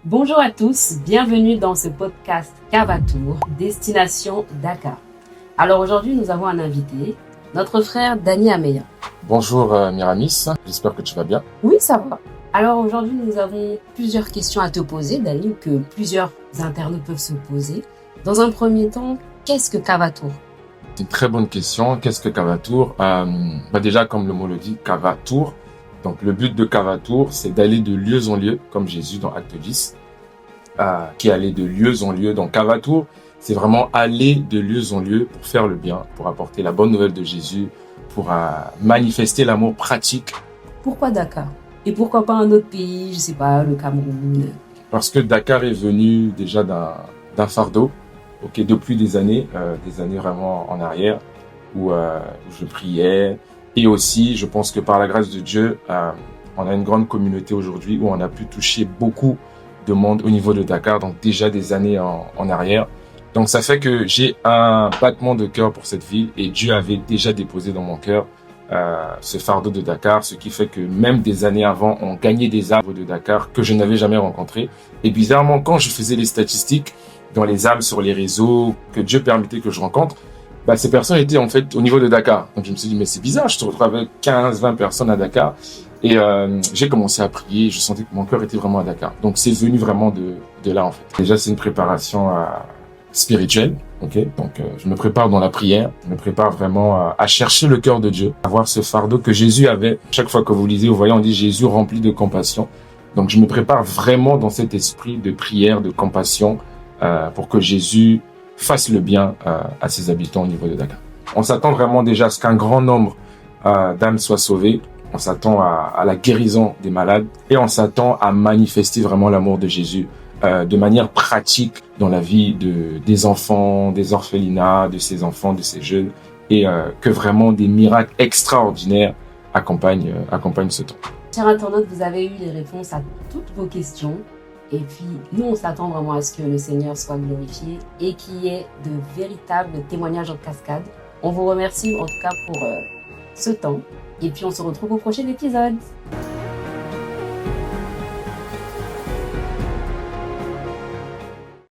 Bonjour à tous, bienvenue dans ce podcast Cavatour, destination Dakar. Alors aujourd'hui, nous avons un invité, notre frère Dani Ameya. Bonjour Miramis, j'espère que tu vas bien. Oui, ça va. Alors aujourd'hui, nous avons plusieurs questions à te poser, Dani, que plusieurs internautes peuvent se poser. Dans un premier temps, qu'est-ce que Cavatour? C'est une très bonne question. Qu'est-ce que Cavatour? Déjà, comme le mot le dit, Cavatour. Donc le but de Cavatour, c'est d'aller de lieu en lieu, comme Jésus dans Acte 10, qui allait de lieu en lieu. Donc Cavatour, c'est vraiment aller de lieu en lieu pour faire le bien, pour apporter la bonne nouvelle de Jésus, pour manifester l'amour pratique. Pourquoi Dakar? Et pourquoi pas un autre pays, je sais pas, le Cameroun? Parce que Dakar est venu déjà d'un fardeau, depuis des années vraiment en arrière, où je priais. Et aussi, je pense que par la grâce de Dieu, on a une grande communauté aujourd'hui où on a pu toucher beaucoup de monde au niveau de Dakar, donc déjà des années en arrière. Donc ça fait que j'ai un battement de cœur pour cette ville et Dieu avait déjà déposé dans mon cœur ce fardeau de Dakar, ce qui fait que même des années avant, on gagnait des âmes de Dakar que je n'avais jamais rencontrées. Et bizarrement, quand je faisais les statistiques dans les âmes sur les réseaux que Dieu permettait que je rencontre, ces personnes étaient en fait au niveau de Dakar. Donc je me suis dit, mais c'est bizarre, je te retrouve avec 15-20 personnes à Dakar. Et j'ai commencé à prier, je sentais que mon cœur était vraiment à Dakar. Donc c'est venu vraiment de là en fait. Déjà c'est une préparation spirituelle, donc je me prépare dans la prière, je me prépare vraiment à chercher le cœur de Dieu, à voir ce fardeau que Jésus avait. Chaque fois que vous lisez, vous voyez, on dit Jésus rempli de compassion. Donc je me prépare vraiment dans cet esprit de prière, de compassion, pour que Jésus fasse le bien à ses habitants au niveau de Dakar. On s'attend vraiment déjà à ce qu'un grand nombre d'âmes soient sauvées. On s'attend à la guérison des malades et on s'attend à manifester vraiment l'amour de Jésus de manière pratique dans la vie des enfants, des orphelinats, de ces enfants, de ces jeunes, et que vraiment des miracles extraordinaires accompagnent ce temps. Chers internautes, vous avez eu les réponses à toutes vos questions. Et puis, nous, on s'attend vraiment à ce que le Seigneur soit glorifié et qu'il y ait de véritables témoignages en cascade. On vous remercie en tout cas pour ce temps. Et puis, on se retrouve au prochain épisode.